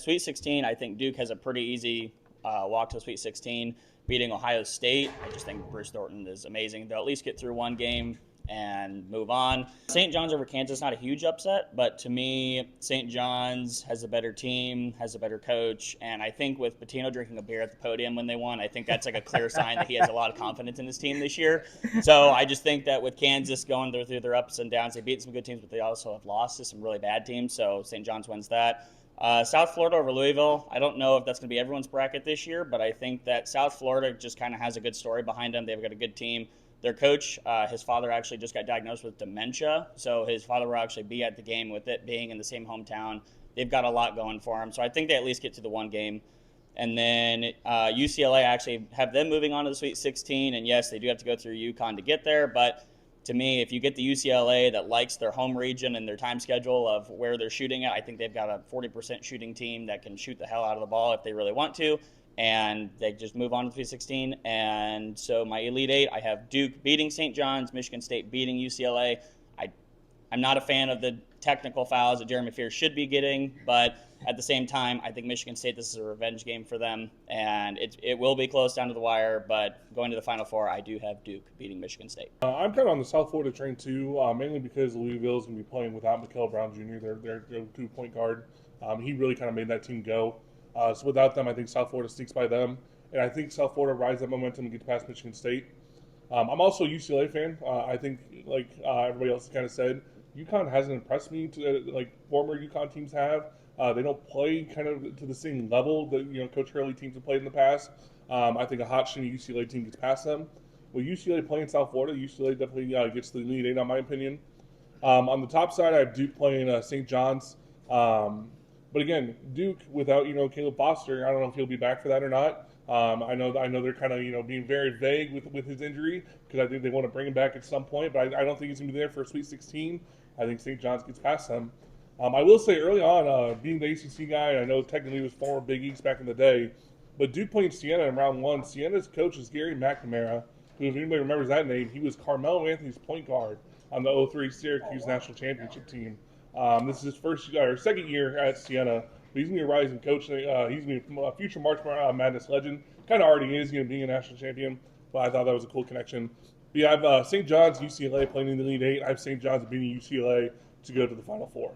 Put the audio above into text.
Sweet 16, I think Duke has a pretty easy walk to Sweet 16, beating Ohio State. I just think Bruce Thornton is amazing. They'll at least get through one game and move on. St. John's over Kansas, not a huge upset, but to me, St. John's has a better team, has a better coach, and I think with Pitino drinking a beer at the podium when they won, I think that's like a clear sign that he has a lot of confidence in his team this year. So I just think that with Kansas going through their ups and downs, they beat some good teams, but they also have lost to some really bad teams, so St. John's wins that. South Florida over Louisville. I don't know if that's going to be everyone's bracket this year, but I think that South Florida just kind of has a good story behind them. They've got a good team. Their coach, his father actually just got diagnosed with dementia, so his father will actually be at the game with it being in the same hometown. They've got a lot going for them, so I think they at least get to the one game. And then UCLA actually have them moving on to the Sweet 16, and yes, they do have to go through UConn to get there, but to me, if you get the UCLA that likes their home region and their time schedule of where they're shooting at, I think they've got a 40% shooting team that can shoot the hell out of the ball if they really want to, and they just move on to the Sweet 16. And so my Elite Eight, I have Duke beating St. John's, Michigan State beating UCLA. I'm not a fan of the technical fouls that Jeremy Fears should be getting, but at the same time, I think Michigan State, this is a revenge game for them, and it will be close down to the wire, but going to the Final Four, I do have Duke beating Michigan State. I'm kind of on the South Florida train too, mainly because Louisville is going to be playing without Mikael Brown Jr., their go-to point guard. He really kind of made that team go. So without them, I think South Florida sneaks by them, and I think South Florida rides that momentum and gets past Michigan State. I'm also a UCLA fan. I think, like everybody else kind of said, UConn hasn't impressed me like former UConn teams have. They don't play kind of to the same level that Coach Hurley teams have played in the past. I think a hot, shiny UCLA team gets past them. With UCLA playing South Florida, UCLA definitely gets the Elite Eight, in my opinion. On the top side, I have Duke playing St. John's. But again, Duke without Caleb Foster, I don't know if he'll be back for that or not. I know they're kind of being very vague with his injury because I think they want to bring him back at some point, but I don't think he's going to be there for a Sweet 16. I think St. John's gets past them. I will say early on, being the ACC guy, I know technically he was former Big East back in the day, but Duke playing Siena in round one. Siena's coach is Gary McNamara, who, if anybody remembers that name, he was Carmelo Anthony's point guard on the 03 Syracuse National Championship team. This is his second year at Siena. But he's going to be a rising coach. He's going to be a future March Madness legend. Kind of already is, being a national champion. But I thought that was a cool connection. But yeah, I have St. John's, UCLA playing in the Elite Eight. I have St. John's beating UCLA to go to the Final Four.